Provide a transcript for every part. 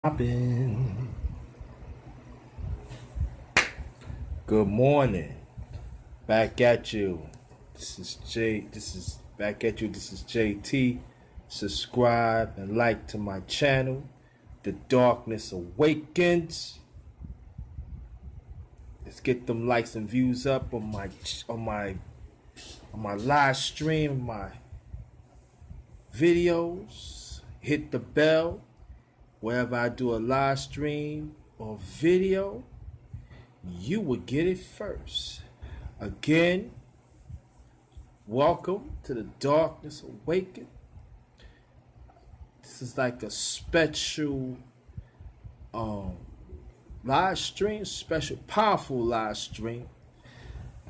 Poppin'. Good morning. Back at you. This is back at you. This is JT. Subscribe and like to my channel. The Darkness Awakens. Let's get them likes and views up on my live stream, my videos. Hit the bell wherever I do a live stream or video. You will get it first. Again, welcome to the Darkness Awakens. This is like a special live stream, special powerful live stream.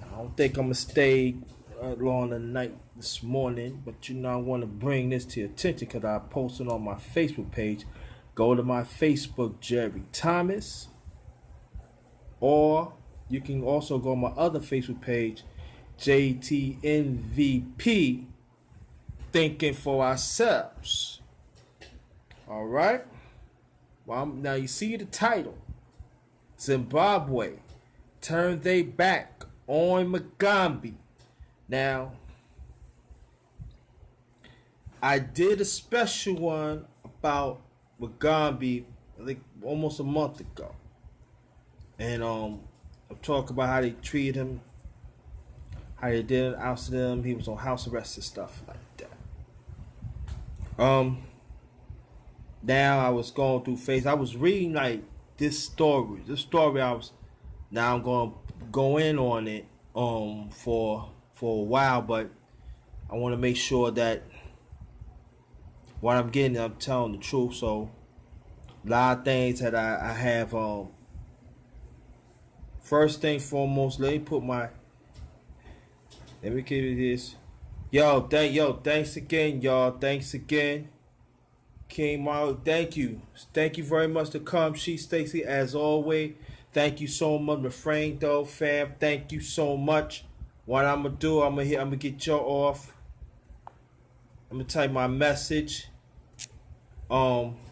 I don't think I'm gonna stay long the night this morning, but I want to bring this to your attention because I posted on my Facebook page. Go to my Facebook, Jerry Thomas. Or you can also go on my other Facebook page, JTNVP, Thinking for Ourselves. All right? Well, now you see the title. Zimbabwe, turn they back on Mugabe. Now, I did a special one about Mugabe like almost a month ago. And I'm talking about how they treated him, how they did ousted him. He was on house arrest and stuff like that. Now I was going through Facebook. I was reading like this story. I'm gonna go in on it for a while, but I want to make sure that what I'm getting, I'm telling the truth. So a lot of things that I have first thing foremost, let me give you this. Thanks again, y'all. Thanks again. King Mario, thank you. Thank you very much to come. She Stacy, as always. Thank you so much. Refrain though, fam. Thank you so much. What I'm gonna do, I'm gonna get y'all off. I'm gonna type my message. Let's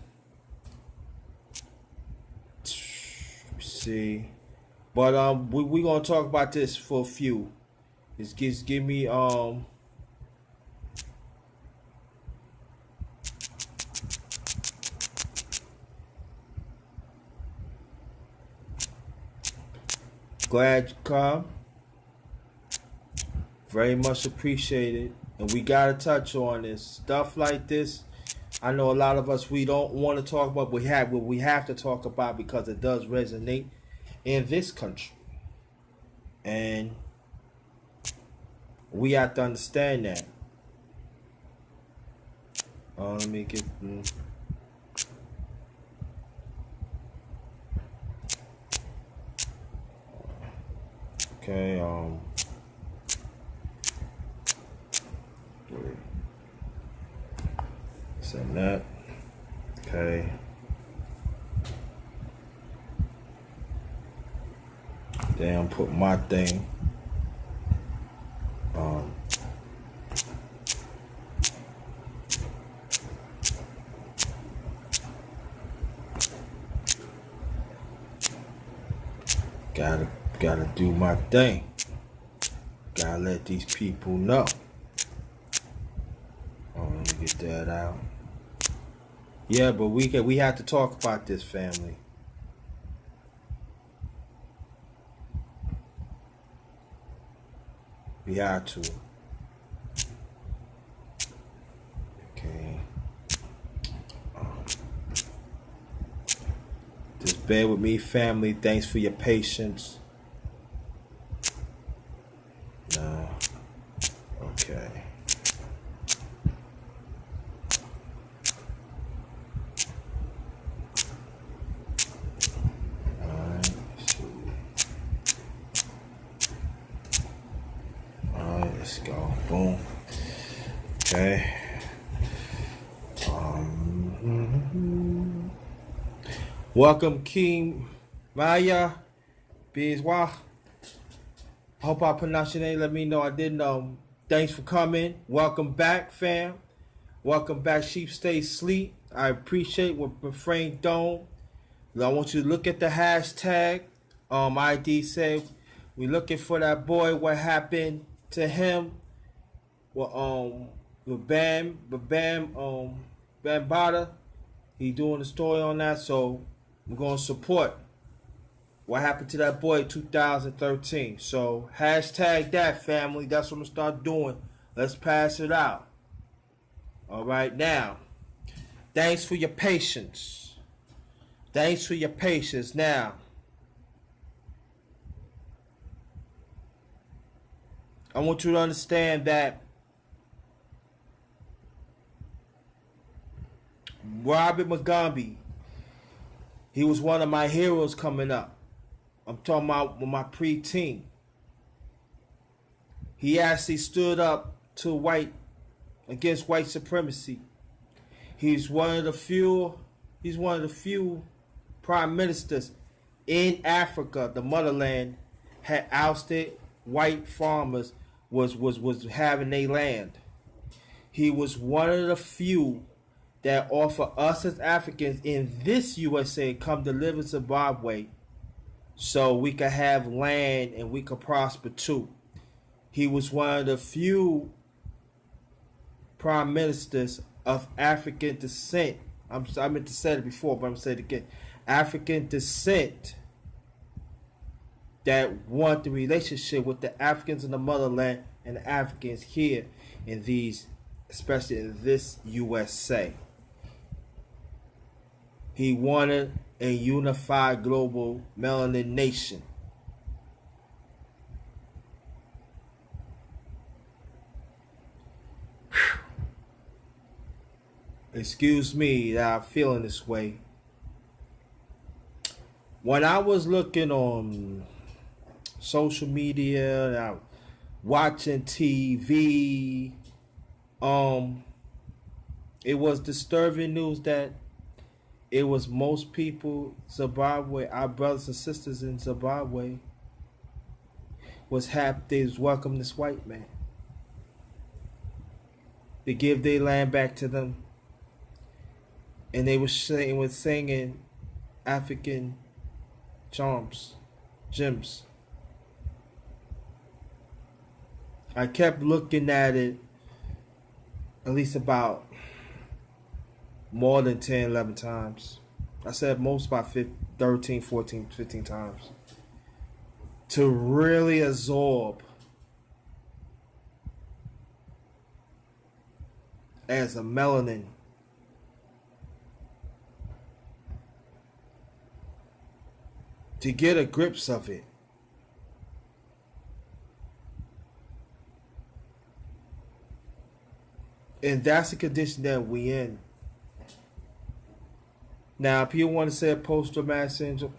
see. But we gonna talk about this for a few. Just give me glad you come. Very much appreciated. And we gotta touch on this. Stuff like this. I know a lot of us we don't want to talk about, but we have to talk about because it does resonate in this country. And we have to understand that. Let me get. Okay. Send that. Okay. Then put my thing. Gotta do my thing. Gotta let these people know. Let me get that out. Yeah, but we have to talk about this, family. We have to. Okay. Just bear with me, family. Thanks for your patience. No. Okay. Let's go. Boom. Okay. Welcome, King Maya Bizwa. Hope I pronounced your name. Let me know I didn't. Thanks for coming. Welcome back, fam. Welcome back. Sheep stay asleep. I appreciate what Frank Dome. I want you to look at the hashtag. ID said we looking for that boy. What happened to him? Well, Bambada. He doing a story on that, so we're gonna support what happened to that boy in 2013. So hashtag that, family. That's what I'm gonna start doing. Let's pass it out. All right, now. Thanks for your patience. Thanks for your patience. Now, I want you to understand that Robert Mugabe, he was one of my heroes coming up. I'm talking about with my pre-teen. He actually stood up to against white supremacy. He's one of the few prime ministers in Africa, the motherland, had ousted white farmers was having their land. He was one of the few that offer us as Africans in this USA come to live in Zimbabwe so we could have land and we could prosper too. He was one of the few prime ministers of African descent. I meant to say it before, but I'm going to say it again. African descent that want the relationship with the Africans in the motherland and the Africans here in these, especially in this USA. He wanted a unified global melanin nation. Excuse me that I'm feeling this way. When I was looking on social media and I was watching TV, it was disturbing news that it was most people, Zimbabwe, our brothers and sisters in Zimbabwe, was happy they was welcoming this white man. They give their land back to them. And they were singing African gems. I kept looking at it at least about more than 10, 11 times. I said most about 13, 14, 15 times. To really absorb as a melanin. To get a grips of it. And that's the condition that we in. Now, people want to say post-traumatic syndrome.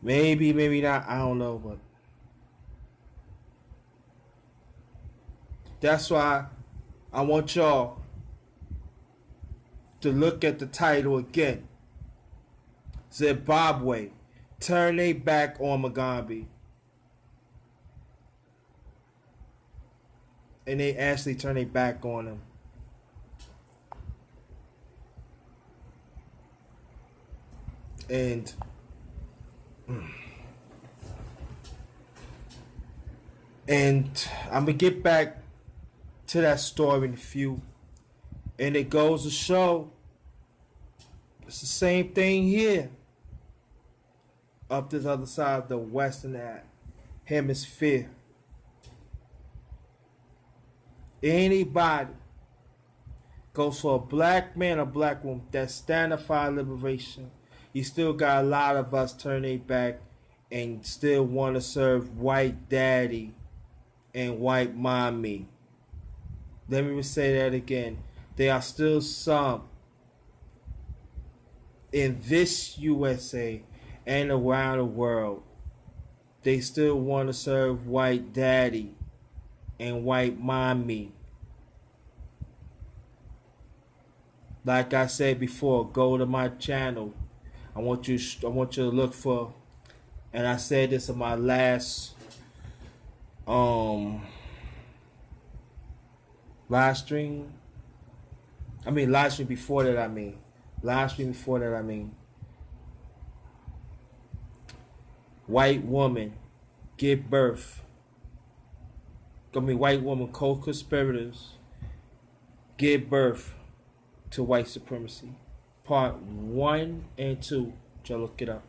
Maybe, maybe not. I don't know, but that's why I want y'all to look at the title again. Zimbabwe, turn their back on Mugabe. And they actually turn their back on him. And I'm going to get back to that story in a few. And it goes to show it's the same thing here. Up this other side of the Western Hemisphere. Anybody goes for a black man or black woman that stand up for liberation, you still got a lot of us turn their back and still want to serve white daddy and white mommy. Let me say that again. There are still some in this USA and around the world. They still want to serve white daddy and white mommy. Like I said before, go to my channel. I want you to look for, and I said this in my last live stream. I mean, live stream before that. Live stream before that. White woman give birth. White woman co-conspirators give birth to white supremacy. Part 1 and 2. Y'all look it up.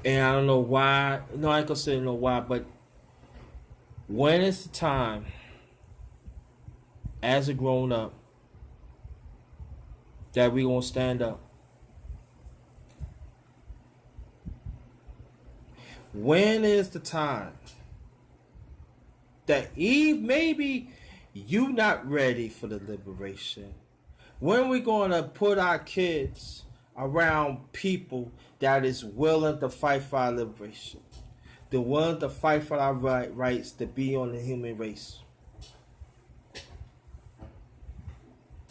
And I don't know why. No, I ain't gonna say no why, but when is the time, as a grown up, that we gonna stand up? When is the time that maybe you not ready for the liberation? When we gonna put our kids around people that is willing to fight for our liberation? They're willing to fight for our rights to be on the human race.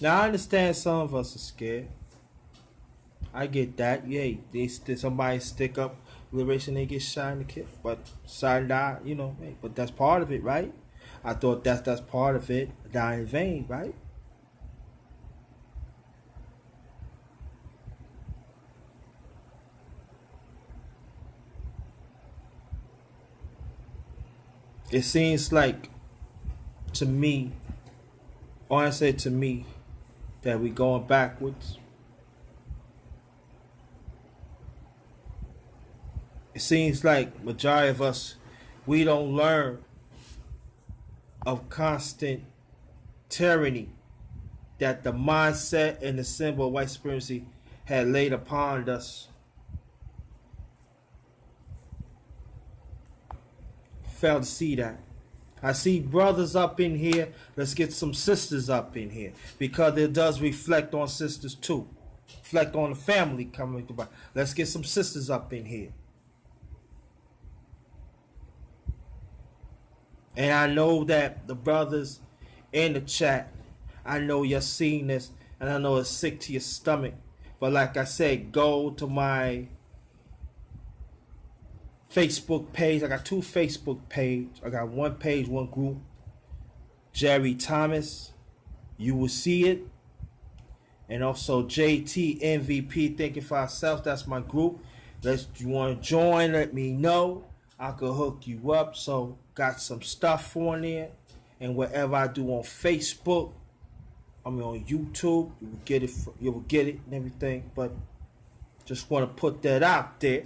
Now I understand some of us are scared. I get that. Yeah, somebody stick up liberation, they get shot in the kid, but shot die. Hey, but that's part of it, right? I thought that's part of it. Die in vain, right? It seems like, to me, that we going backwards. It seems like majority of us, we don't learn of constant tyranny that the mindset and the symbol of white supremacy had laid upon us. Failed to see that. I see brothers up in here. Let's get some sisters up in here, because it does reflect on sisters too. Reflect on the family coming about. Let's get some sisters up in here. And I know that the brothers in the chat, I know you're seeing this, and I know it's sick to your stomach. But like I said, go to my Facebook page. I got 2 Facebook pages. I got 1 page, 1 group. Jerry Thomas, you will see it. And also J.T. MVP, Thinking for Ourselves. That's my group. You want to join, let me know. I could hook you up. So got some stuff on there. And whatever I do on Facebook, on YouTube, you will get it and everything. But just want to put that out there.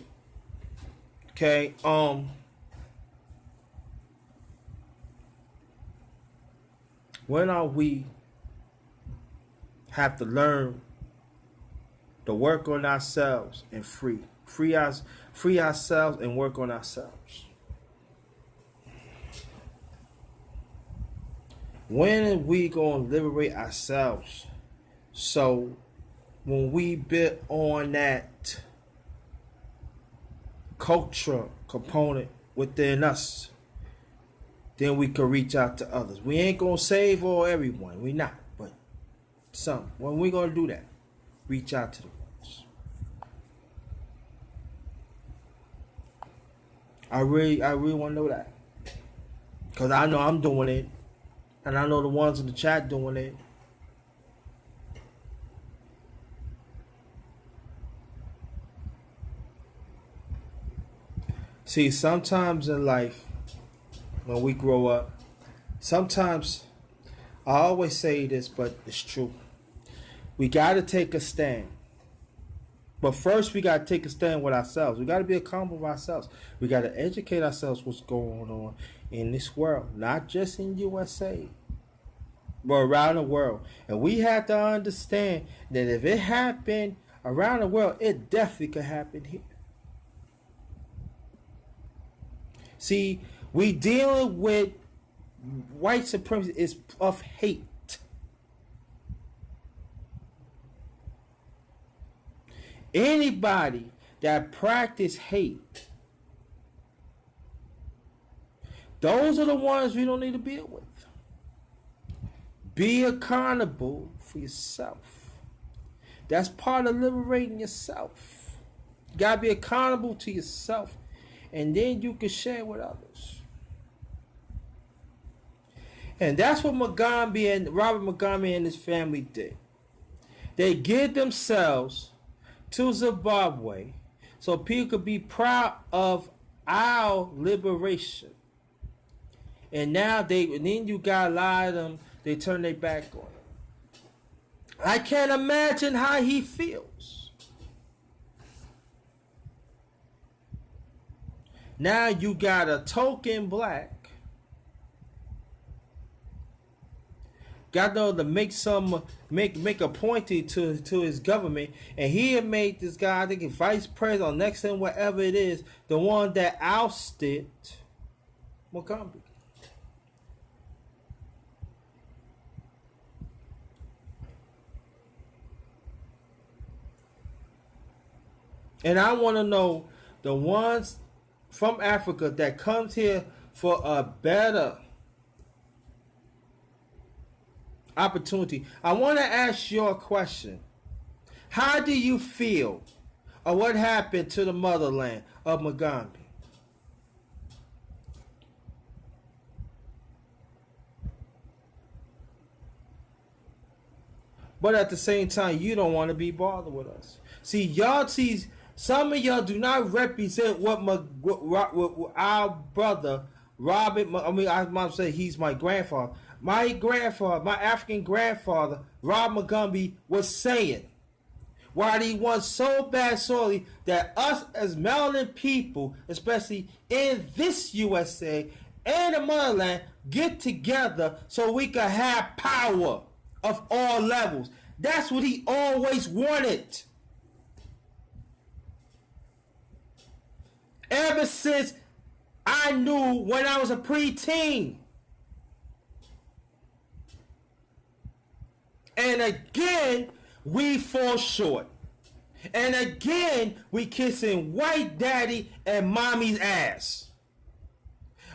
Okay, when are we have to learn to work on ourselves and free ourselves and work on ourselves? When are we going to liberate ourselves? So when we bit on that culture component within us, then we can reach out to others. We ain't gonna save everyone. We not, but some. When we gonna do that, reach out to the ones. I really want to know that, because I know I'm doing it, and I know the ones in the chat doing it. See, sometimes in life, when we grow up, sometimes, I always say this, but it's true. We got to take a stand. But first, we got to take a stand with ourselves. We got to be accountable of ourselves. We got to educate ourselves what's going on in this world, not just in USA, but around the world. And we have to understand that if it happened around the world, it definitely could happen here. See, we dealing with white supremacy is of hate. Anybody that practice hate, those are the ones we don't need to deal with. Be accountable for yourself. That's part of liberating yourself. You gotta be accountable to yourself, and then you can share with others. And that's what Mugabe and Robert Mugabe and his family did. They give themselves to Zimbabwe so people could be proud of our liberation. And now then you got a lot of them, they turn their back on it. I can't imagine how he feels. Now you got a token black got to make a pointing to his government, and he had made this guy, I think, vice president or next to him, whatever it is, the one that ousted Mugabe. And I want to know the ones from Africa that comes here for a better opportunity. I want to ask you a question. How do you feel of what happened to the motherland of Mugabe? But at the same time, you don't want to be bothered with us. See, some of y'all do not represent what our brother Robert. I might say he's my grandfather. My grandfather, my African grandfather, Rob Mugabe, was saying, while he wants so bad sorely that us as melanin people, especially in this USA and the motherland, get together so we can have power of all levels. That's what he always wanted. Ever since I knew when I was a preteen. And again, we fall short. And again, we kissing white daddy and mommy's ass.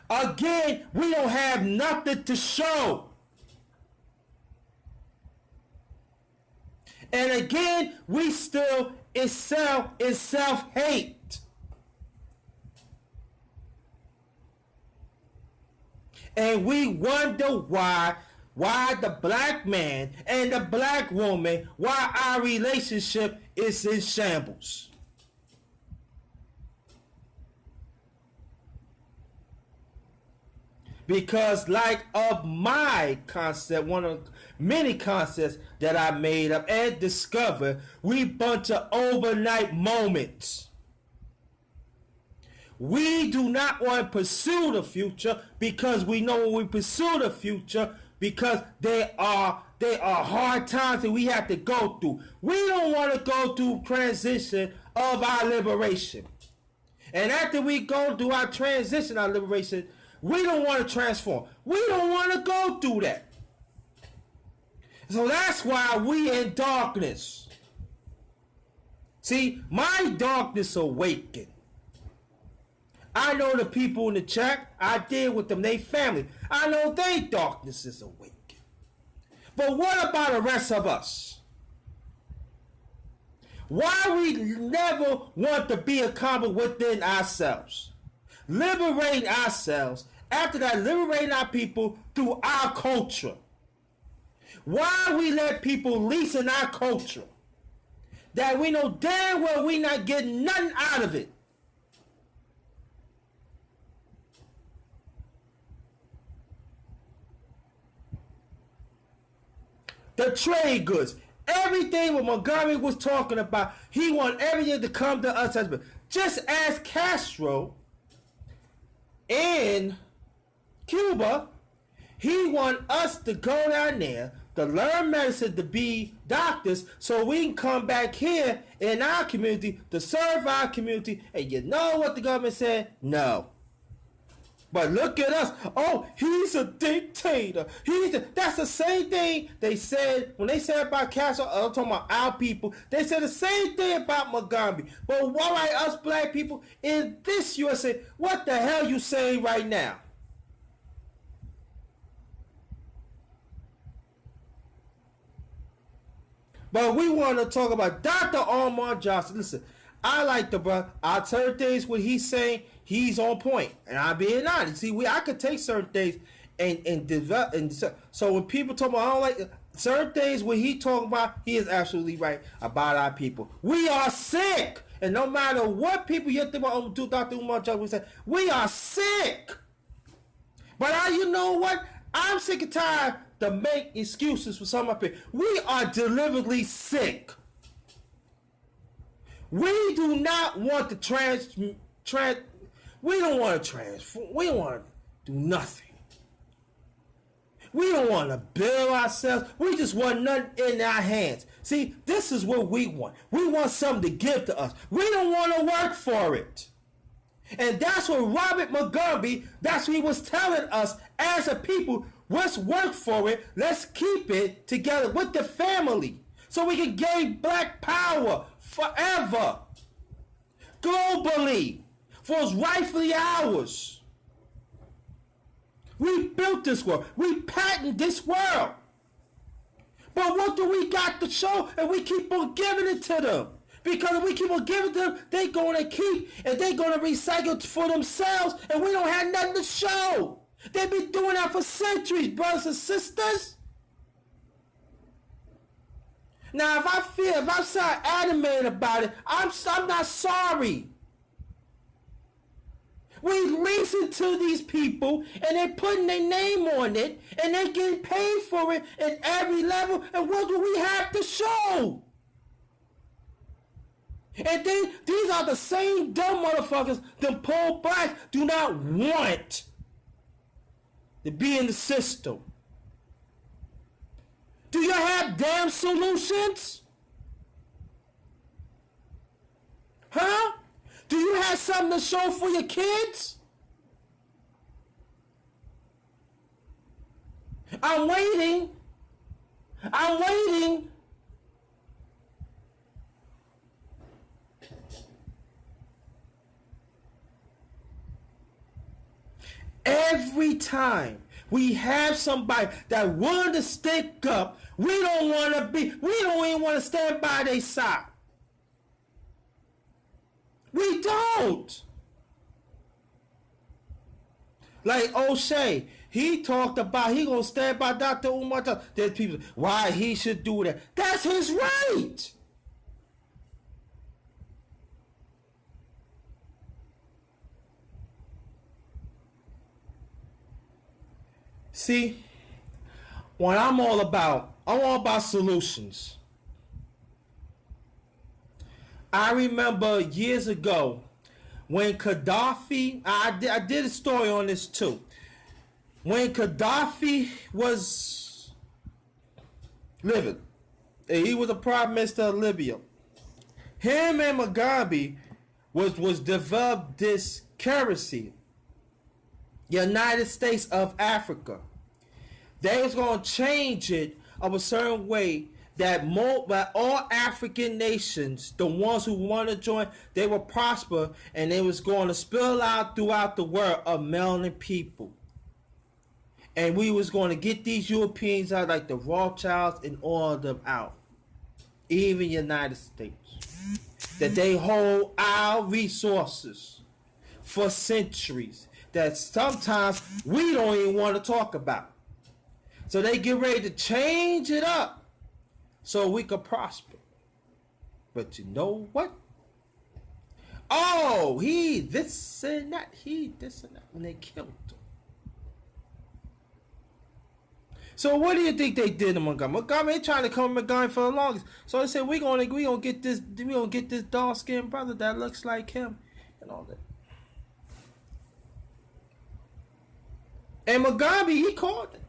Again, we don't have nothing to show. And again, we still in self-hate. And we wonder why the black man and the black woman, why our relationship is in shambles. Because like of my concept, one of many concepts that I made up and discovered, we bunch of overnight moments. We do not want to pursue the future because we know when we pursue the future, because there are hard times that we have to go through. We don't want to go through transition of our liberation. And after we go through our transition, our liberation, we don't want to transform. We don't want to go through that. So that's why we in darkness. See, my darkness awakened. I know the people in the chat, I deal with them, they family. I know they darkness is awake. But what about the rest of us? Why we never want to be accomplished within ourselves? Liberating ourselves, after that liberating our people through our culture. Why we let people lease in our culture that we know damn well we not getting nothing out of it? The trade goods. Everything what Mugabe was talking about, he want everything to come to us as just as Castro in Cuba, he want us to go down there to learn medicine, to be doctors, so we can come back here in our community to serve our community. And you know what the government said? No. But look at us. Oh, he's a dictator. That's the same thing they said when they said about Castro. I'm talking about our people. They said the same thing about Mugabe. But why us black people in this USA? What the hell you saying right now? But we want to talk about Dr. Omar Johnson. Listen, I like the brother. I tell things what he's saying. He's on point, and I'm being honest. See, I could take certain things and develop. And so when people talk about, I don't like certain things, when he talking about, he is absolutely right about our people. We are sick, and no matter what people you think about, Dr. Umar Jones, we say we are sick. But you know what? I'm sick and tired to make excuses for some of it. We are deliberately sick. We do not want to we don't want to transform. We don't want to do nothing. We don't want to build ourselves. We just want nothing in our hands. See, this is what we want. We want something to give to us. We don't want to work for it. And that's what Robert Mugabe, that's what he was telling us as a people. Let's work for it. Let's keep it together with the family so we can gain black power forever, globally, for it's rightfully ours. We built this world. We patented this world. But what do we got to show? And we keep on giving it to them. Because if we keep on giving to them, they're going to keep and they're going to recycle for themselves, and we don't have nothing to show. They've been doing that for centuries, brothers and sisters. Now, if I sound animated about it, I'm not sorry. We listen to these people, and they're putting their name on it, and they're getting paid for it at every level, and what do we have to show? And then, these are the same dumb motherfuckers that poor blacks do not want to be in the system. Do you have damn solutions? Huh? Do you have something to show for your kids? I'm waiting. Every time we have somebody that willing to stick up, we don't even want to stand by their side. We don't. Like O'Shea, he talked about he gonna stand by Dr. Umar. There's people why he should do that. That's his right. See, what I'm all about solutions. I remember years ago when Gaddafi, I did a story on this too. When Gaddafi was living, he was a prime minister of Libya. Him and Mugabe was developed this currency, United States of Africa. They was gonna change it of a certain way that all African nations, the ones who want to join, they will prosper, and they was going to spill out throughout the world of melanin people. And we was going to get these Europeans out, like the Rothschilds and all of them out. Even United States. That they hold our resources for centuries that sometimes we don't even want to talk about. So they get ready to change it up so we could prosper. But you know what? Oh, he this and that, when they killed him. So what do you think they did to Mugabe? Mugabe trying to come Mugabe for the longest. So they said we gonna get this dark skinned brother that looks like him and all that. And Mugabe, he called it.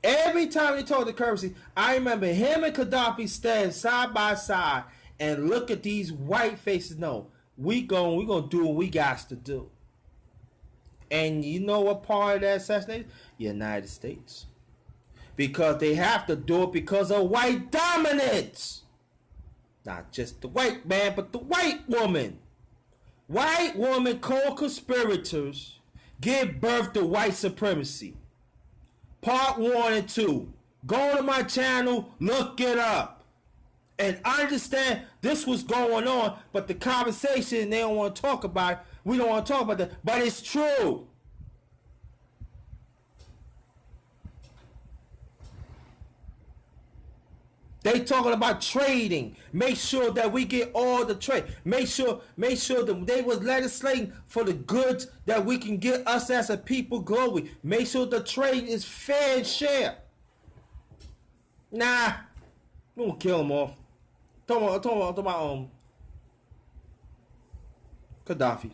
Every time he told the currency, I remember him and Gaddafi stand side by side and look at these white faces. No, we gonna do what we got to do. And you know what part of that assassination? United States. Because they have to do it because of white dominance. Not just the white man, but the white woman. White woman co-conspirators give birth to white supremacy. Part 1 and 2. Go to my channel, look it up. and understand this was going on, but the conversation, they don't want to talk about it. We don't want to talk about that, but it's true. They talking about trading. Make sure that we get all the trade. Make sure that they was legislating for the goods that we can get us as a people globally. Make sure the trade is fair and share. Nah, we gonna kill them off. Talking about Gaddafi.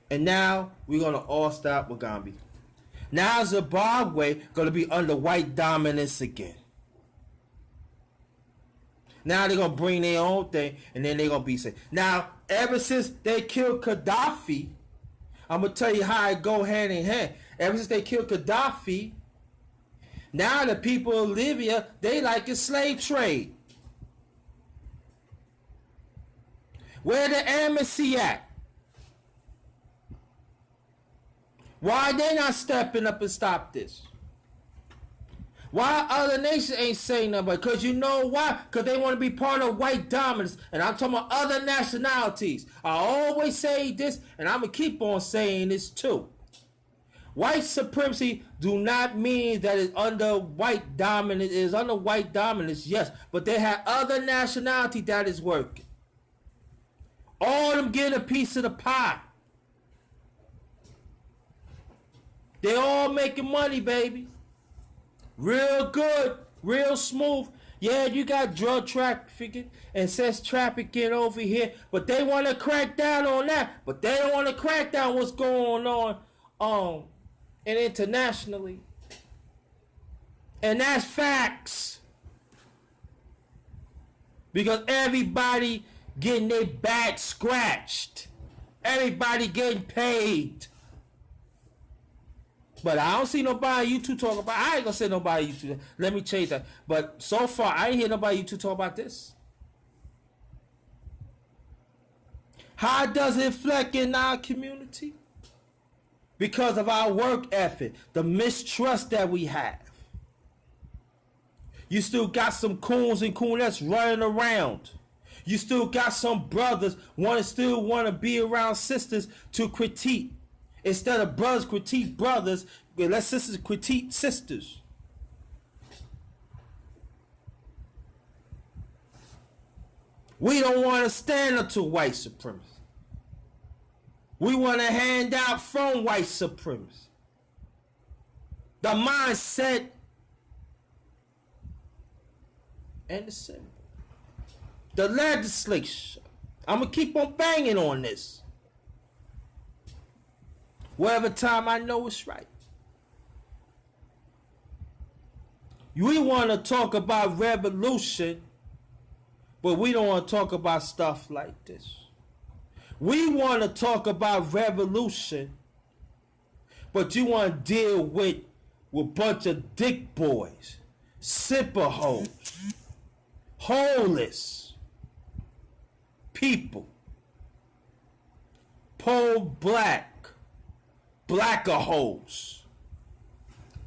And now we're gonna all stop Mugabe. Now Zimbabwe gonna be under white dominance again. Now they're gonna bring their own thing, and then they're gonna be safe. Now, ever since they killed Gaddafi, I'm gonna tell you how it go hand in hand. Ever since they killed Gaddafi, now the people of Libya, they like a slave trade. Where the embassy at? Why they not stepping up and stop this? Why other nations ain't saying nothing? Because you know why? Because they want to be part of white dominance. And I'm talking about other nationalities. I always say this, and I'm going to keep on saying this too. White supremacy do not mean that it's under white dominance. It is under white dominance, yes. But they have other nationality that is working. All of them getting a piece of the pie. They all making money, baby. Real good, real smooth. Yeah, you got drug trafficking and sex trafficking over here, but they want to crack down on that. But they don't want to crack down what's going on and internationally. And that's facts. Because everybody getting their back scratched. Everybody getting paid. But I don't see nobody YouTube talk about. I ain't gonna say nobody YouTube. Let me change that. But so far, I ain't hear nobody YouTube talk about this. How does it reflect in our community? Because of our work ethic, the mistrust that we have. You still got some coons and coonettes running around. You still got some brothers still want to be around sisters to critique. Instead of brothers critique brothers, let sisters critique sisters. We don't want to stand up to white supremacy. We want to hand out from white supremacy. The mindset and the symbol. The legislature. I'm going to keep on banging on this. Whatever time I know it's right. We want to talk about revolution, but we don't want to talk about stuff like this. We want to talk about revolution, but you want to deal with a bunch of dick boys, simple hoes, holeless people, blacker hoes.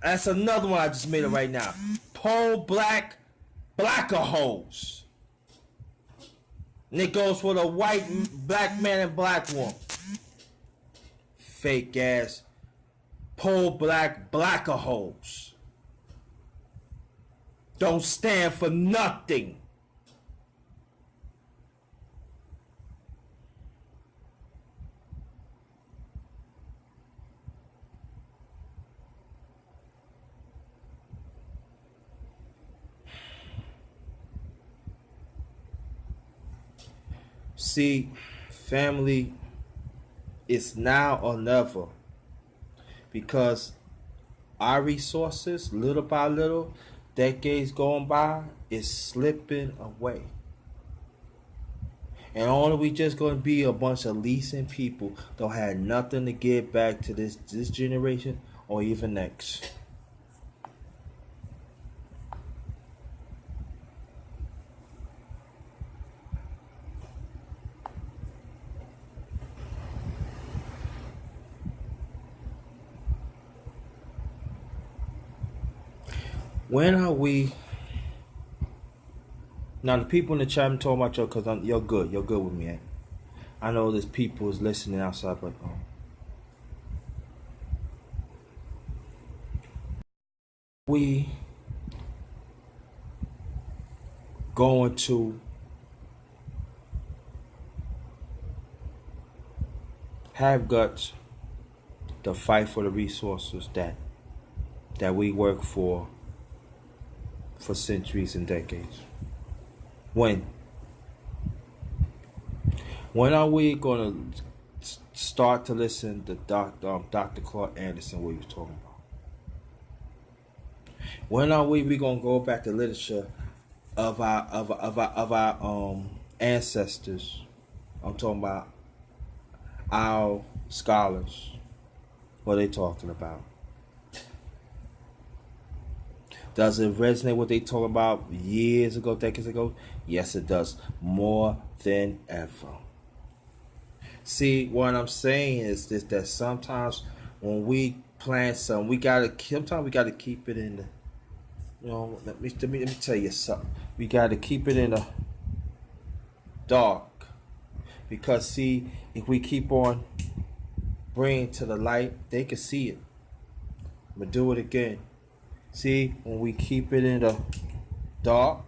That's another one I just made it right now. Blacker hoes. And it goes for the white, black man and black woman. Fake ass. Blacker hoes. Don't stand for nothing. See, family, it's now or never, because our resources, little by little, decades going by, is slipping away. And only we just going to be a bunch of leasing people that have nothing to give back to this generation or even next. When are we Now the people in the chat, I'm talking about you because you're good. You're good with me. Eh? I know there's people is listening outside, but we going to have guts to fight for the resources that we work for centuries and decades. When are we gonna start to listen to Dr. Claude Anderson, what he was talking about? When are we gonna go back to literature of our ancestors? I'm talking about our scholars. What are they talking about? Does it resonate what they talked about years ago, decades ago? Yes, it does. More than ever. See, what I'm saying is this: that sometimes when we plan something, we gotta keep it in the. Let me tell you something. We gotta keep it in the dark, because see, if we keep on bringing to the light, they can see it. I'm gonna do it again. See, when we keep it in the dark,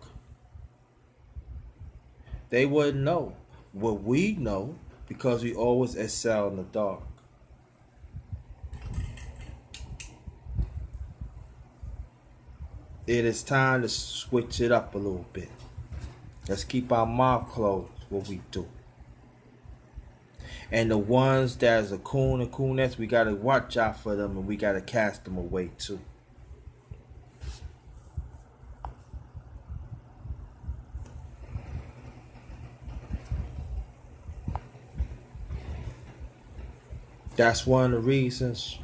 they wouldn't know what we know, because we always excel in the dark. It is time to switch it up a little bit. Let's keep our mouth closed, what we do. And the ones that's a coon and cooness, we gotta watch out for them, and we gotta cast them away too. That's one of the reasons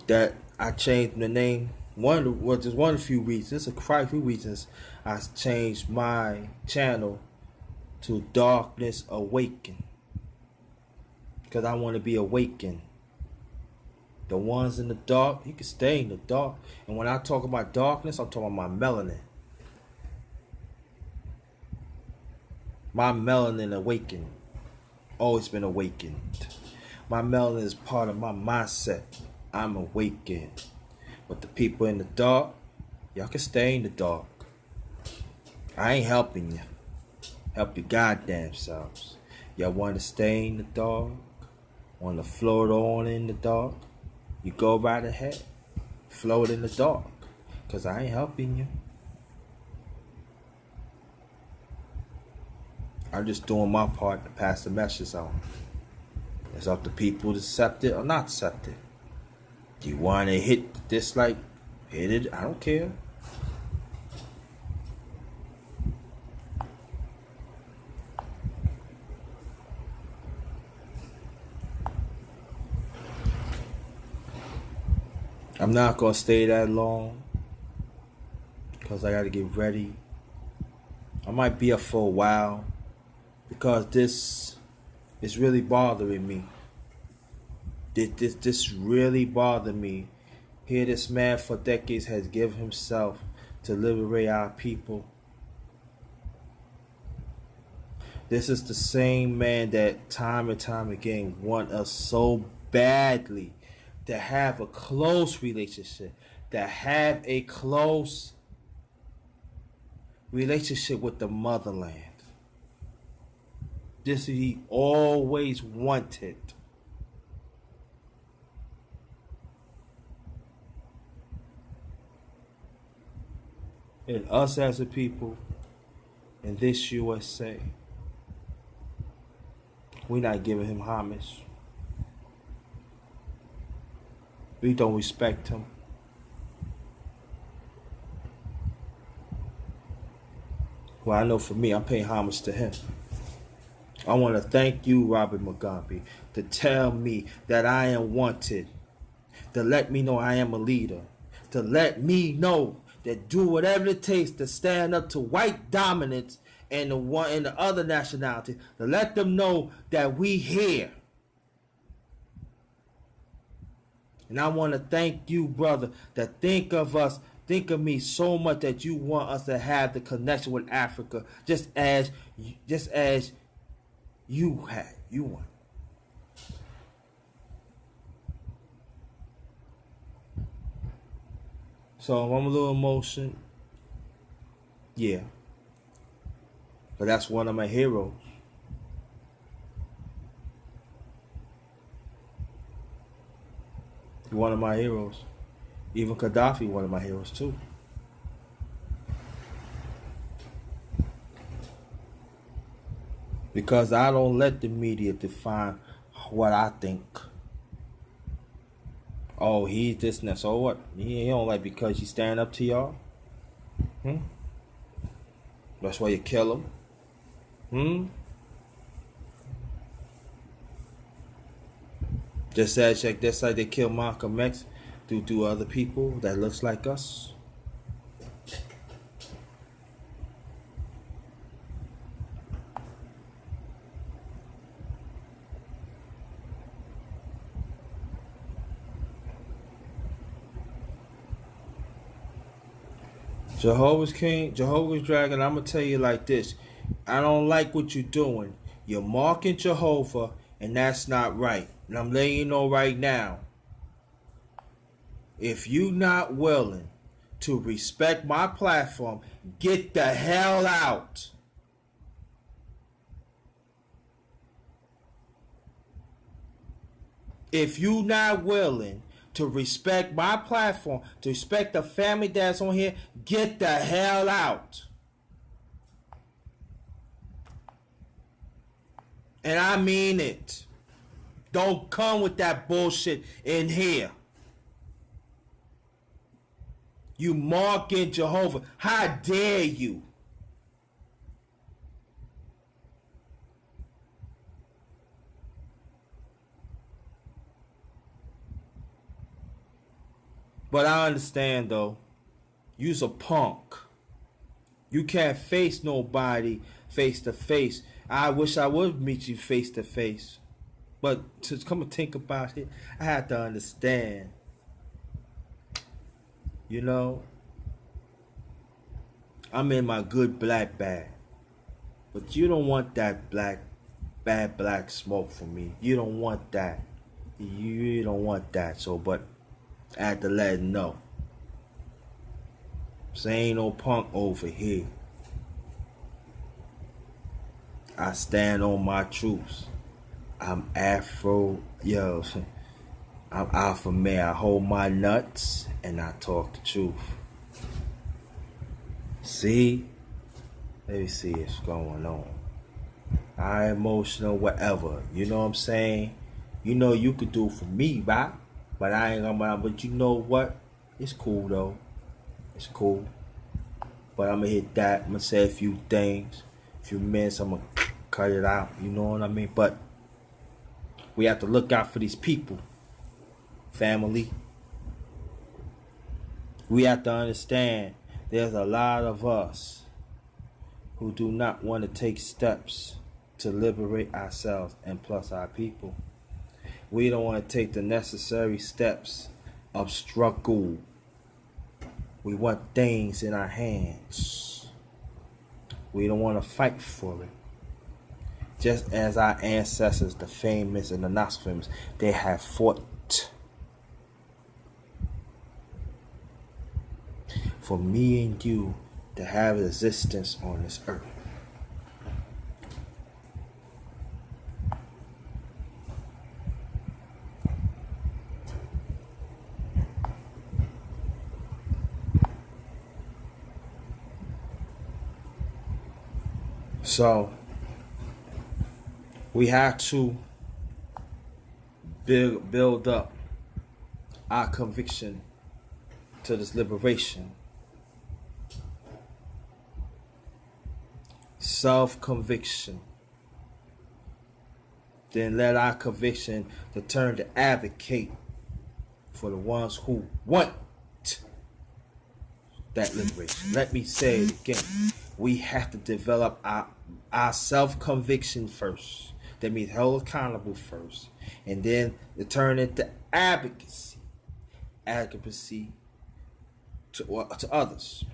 that I changed the name. There's one of the few reasons. There's quite a few reasons I changed my channel to Darkness Awakens, because I want to be awakened. The ones in the dark, you can stay in the dark. And when I talk about darkness, I'm talking about my melanin. My melanin awakened. Always been awakened. My melanin is part of my mindset. I'm awakened. But the people in the dark, y'all can stay in the dark. I ain't helping you. Help your goddamn selves. Y'all want to stay in the dark? Want to float on in the dark? You go right ahead. Float in the dark. Because I ain't helping you. I'm just doing my part to pass the message on. It's up to people to accept it or not accept it. Do you want to hit dislike? Hit it. I don't care. I'm not going to stay that long, because I got to get ready. I might be up for a while, because this is really bothering me. This really bothered me. Here this man for decades has given himself to liberate our people. This is the same man that time and time again want us so badly to have a close relationship, to have a close relationship with the motherland. This he always wanted. And us as a people in this USA, we're not giving him homage. We don't respect him. Well, I know for me, I'm paying homage to him. I want to thank you, Robert Mugabe, to tell me that I am wanted, to let me know I am a leader, to let me know that do whatever it takes to stand up to white dominance and the other nationality, to let them know that we here. And I want to thank you, brother, to think of us think of me so much that you want us to have the connection with Africa, just as you want. So I'm a little emotional, yeah, but that's one of my heroes. One of my heroes. Even Gaddafi, one of my heroes too. Because I don't let the media define what I think. Oh, he's this and that. So what? He don't like because you stand up to y'all? That's why you kill him? Just as like that's like they kill Malcolm X do other people that looks like us. Jehovah's Dragon, I'm going to tell you like this. I don't like what you're doing. You're mocking Jehovah, and that's not right. And I'm letting you know right now. If you're not willing to respect my platform, get the hell out. If you're not willing to respect my platform, to respect the family that's on here, get the hell out. And I mean it. Don't come with that bullshit in here. You mocking Jehovah. How dare you? But I understand though. You's a punk. You can't face nobody face to face. I wish I would meet you face to face. But to come and think about it, I have to understand. You know, I'm in my good black bag. But you don't want that bad black smoke from me. You don't want that. You don't want that. So, but I had to let it know. So ain't no punk over here. I stand on my truths. I'm Afro, yo. I'm alpha male. I hold my nuts and I talk the truth. See? Let me see what's going on. I emotional, whatever. You know what I'm saying? You know you could do for me, right? But I ain't gonna. But you know what? It's cool though. It's cool. But I'm gonna hit that. I'm gonna say a few things. A few minutes. I'm gonna cut it out. You know what I mean? But we have to look out for these people. Family. We have to understand there's a lot of us who do not want to take steps to liberate ourselves and plus our people. We don't want to take the necessary steps of struggle. We want things in our hands. We don't want to fight for it. Just as our ancestors, the famous and the not so famous, they have fought for me and you to have existence on this earth. So we have to build up our conviction to this liberation. Self-conviction. Then let our conviction to turn to advocate for the ones who want that liberation. Let me say it again. We have to develop our self-conviction first. That means held accountable first. And then to turn into advocacy. Advocacy to others.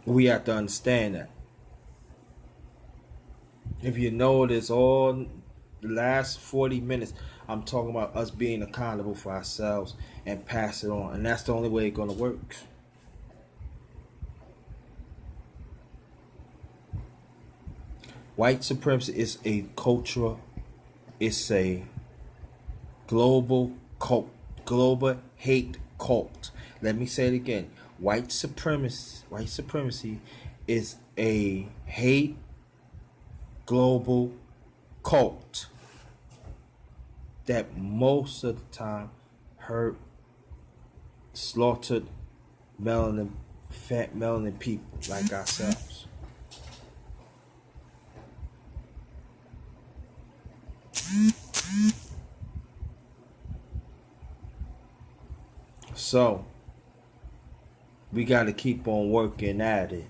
We have to understand that. If you notice, all the last 40 minutes, I'm talking about us being accountable for ourselves and pass it on. And that's the only way it's going to work. White supremacy is a cultural, it's a global cult, global hate cult. Let me say it again. White supremacy is a hate global cult that most of the time hurt, slaughtered fat melanin people like ourselves. So we got to keep on working at it.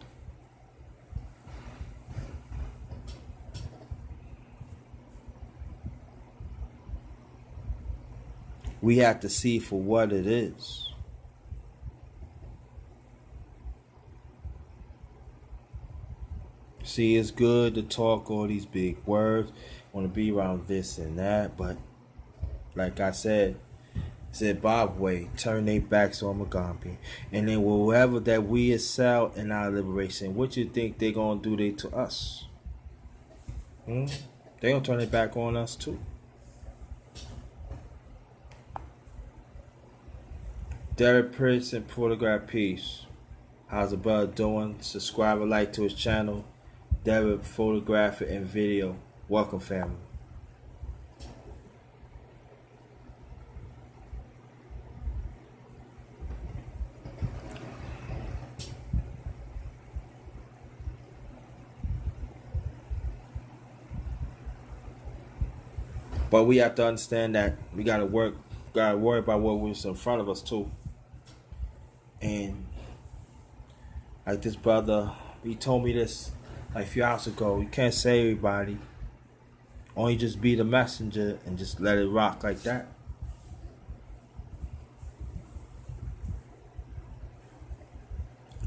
We have to see for what it is. See, it's good to talk all these big words, want to be around this and that, but like I said, Zimbabwe turn their backs on Mugabe, and then whoever that we excel in our liberation, what you think they gonna do they to us? They gonna turn their back on us too. Derek Prince and Photograph Peace. How's the brother doing? Subscribe and like to his channel. Derek Photograph and Video. Welcome, family. But we have to understand that we gotta worry about what was in front of us too. And like this brother, he told me this like a few hours ago. You can't save everybody. Only just be the messenger and just let it rock like that.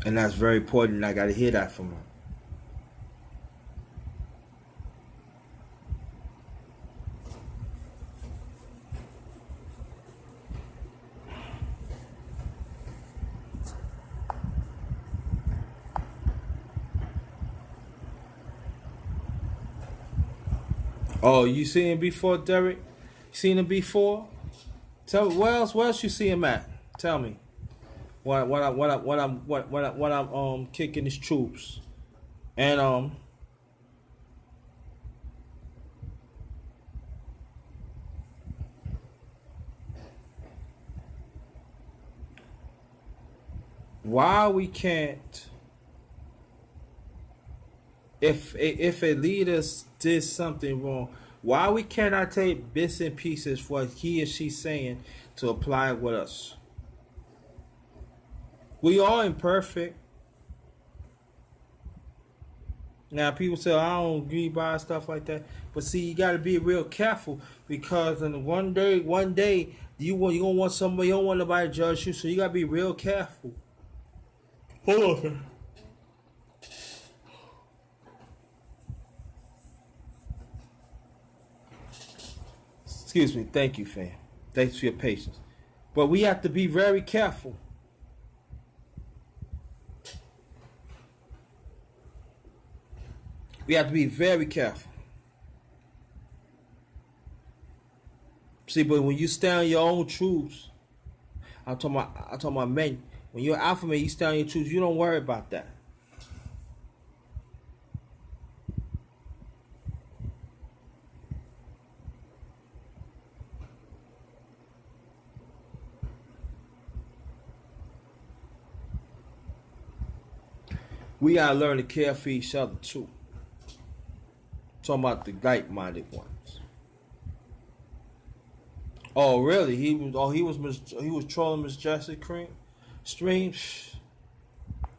And that's very important. I gotta hear that from him. Oh, you seen him before, Derek? You seen him before? Tell me where else you see him at? Tell me. When I'm kicking his troops. And why we can't, if a leader did something wrong, why we cannot take bits and pieces for what he or she saying to apply it with us? We are imperfect. Now people say I don't agree by stuff like that, but see, you got to be real careful, because in one day you gonna want somebody, you don't want nobody to judge you, so you got to be real careful. Hold on. Excuse me. Thank you, fam. Thanks for your patience. But we have to be very careful. We have to be very careful. See, but when you stand on your own truths, I'm talking about men. When you're alpha man, you stand on your truths. You don't worry about that. We gotta learn to care for each other too. Talking about the like-minded ones. Oh, really? He was trolling Miss Jessica Cream streams.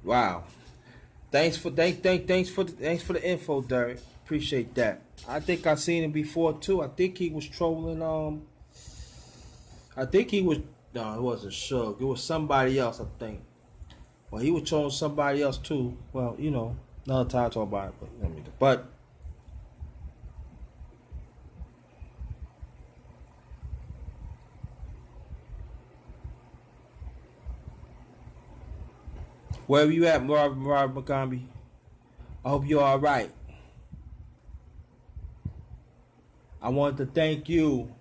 Wow. Thanks for the info, Derek. Appreciate that. I think I seen him before too. I think he was trolling. I think he was. No, it wasn't Suge. It was somebody else. I think. Well, he was trolling somebody else too. Well, another time I talk about it. But wherever you at, Marv Mugabe, I hope you're all right. I want to thank you,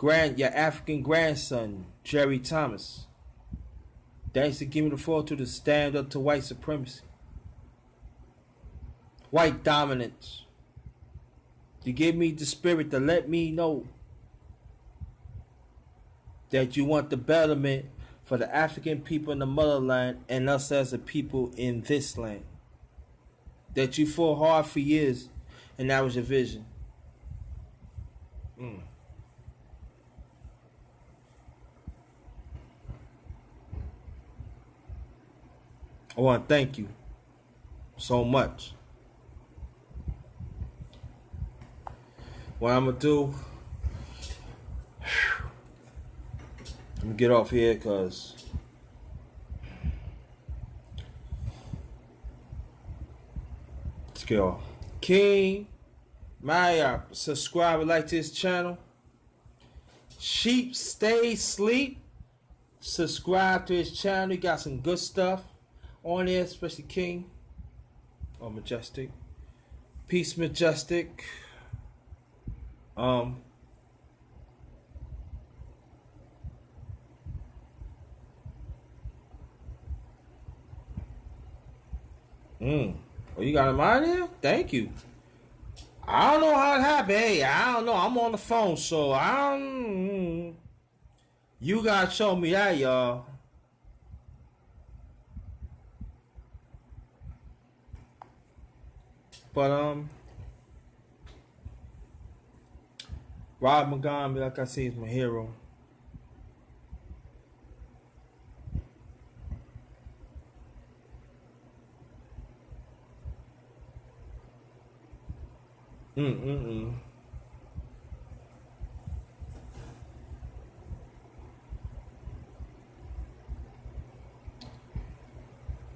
your African grandson, Jerry Thomas. Thanks for giving the floor to stand up to white supremacy, white dominance. To give me the spirit to let me know that you want the betterment for the African people in the motherland and us as a people in this land. That you fought hard for years, and that was your vision. I want to thank you so much. What I'm going to do, let me get off here because let's get off. King Maya, subscribe and like to this channel. Sheep Stay Sleep. Subscribe to his channel. He got some good stuff on there, especially King or Majestic. Peace, Majestic. Oh, you got him out there? Thank you. I don't know how it happened. Hey, I don't know. I'm on the phone, so I don't. You gotta show me that, y'all. But Rob Mugabe, like I say, is my hero.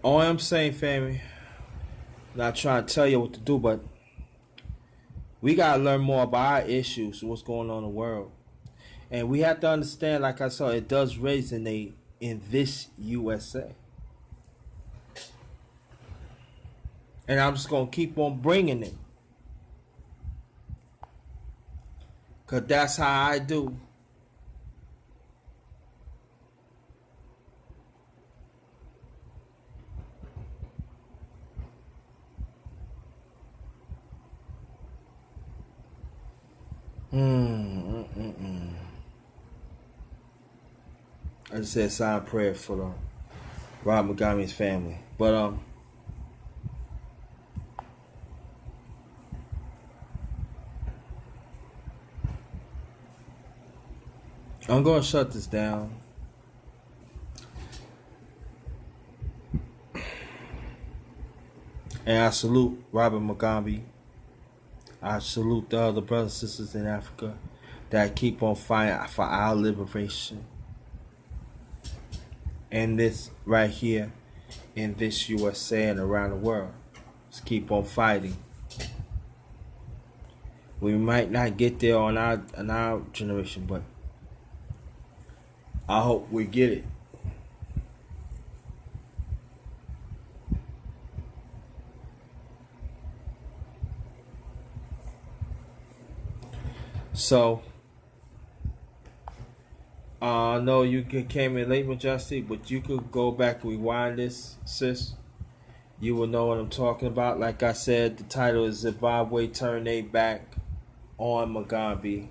All I'm saying, family, not trying to tell you what to do, but we gotta learn more about our issues, what's going on in the world. And we have to understand, like I saw, it does resonate in this USA. And I'm just gonna keep on bringing it. Because that's how I do. I just said silent prayer for the Rob Mugabe's family. But I'm gonna shut this down. And I salute Robert Mugabe. I salute the other brothers and sisters in Africa that keep on fighting for our liberation. And this right here in this USA and around the world. Let's keep on fighting. We might not get there on our generation, but I hope we get it. So, I know you came in late, Majestic, but you could go back and rewind this, sis. You will know what I'm talking about. Like I said, the title is Zimbabwe Turn Their Back on Mugabe.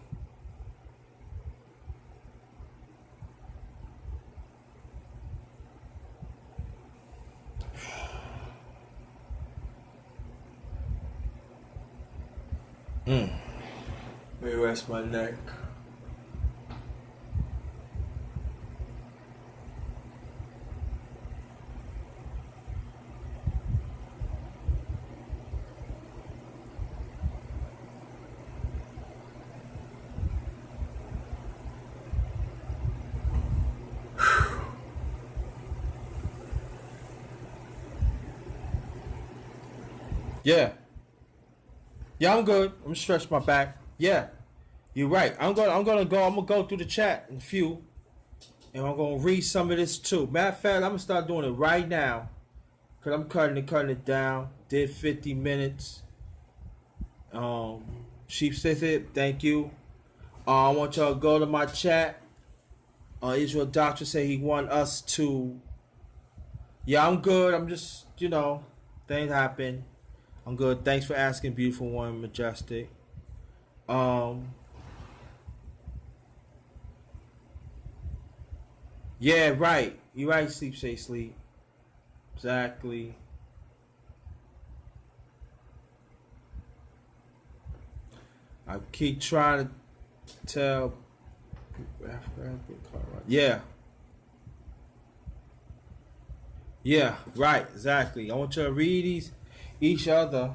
Let me rest my neck. Yeah. Yeah, I'm good. I'm gonna stretch my back. Yeah. You're right. I'm gonna go through the chat in a few, and I'm gonna read some of this too. Matter of fact, I'm gonna start doing it right now. Cause I'm cutting it down. Did 50 minutes. Sheep says it, thank you. I want y'all to go to my chat. Israel Doctor said he want us to. Yeah, I'm good. I'm just, things happen. I'm good. Thanks for asking, beautiful one, majestic. Yeah, right. You right. Sleep, say sleep. Exactly. I keep trying to tell. Yeah. Yeah. Right. Exactly. I want you to read each other.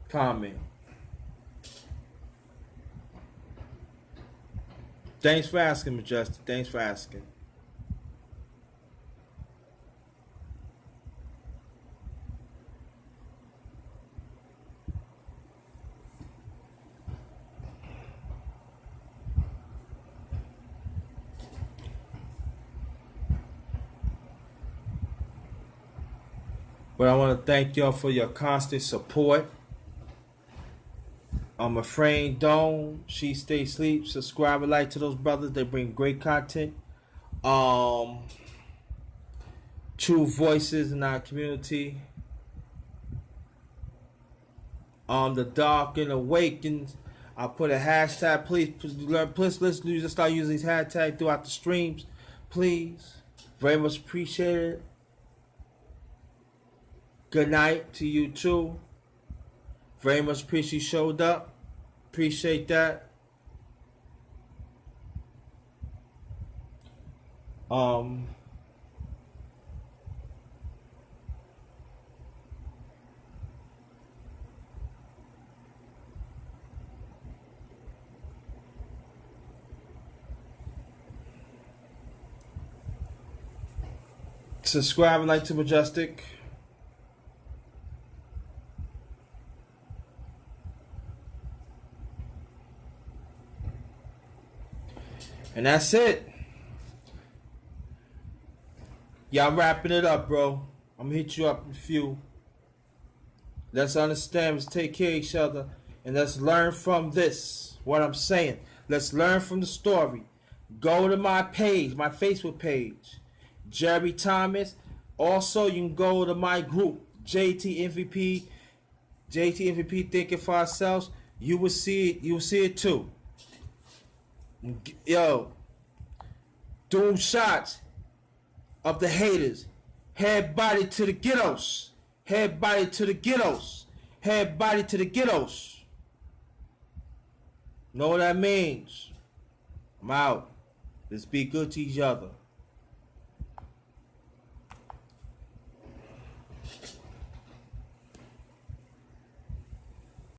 Comment. Thanks for asking, Majestic. Thanks for asking. But I want to thank y'all for your constant support. My friend Dome, she stay sleep. Subscribe and like to those brothers. They bring great content. True voices in our community. The Darkness Awakens. I put a hashtag. Please let's start using these hashtags throughout the streams. Please. Very much appreciated. Good night to you too. Very much appreciate you showed up. Appreciate that. Subscribe and like to Majestic. And that's it. Yeah, I'm wrapping it up, bro. I'm gonna hit you up in a few. Let's understand, let's take care of each other, and let's learn from this. What I'm saying. Let's learn from the story. Go to my page, my Facebook page, Jerry Thomas. Also, you can go to my group, J.T. MVP, Thinking for Ourselves. You will see it. You will see it too. Yo, doom shots of the haters. Head body to the ghettos. Head body to the ghettos. Head body to the ghettos. Know what that means? I'm out. Let's be good to each other.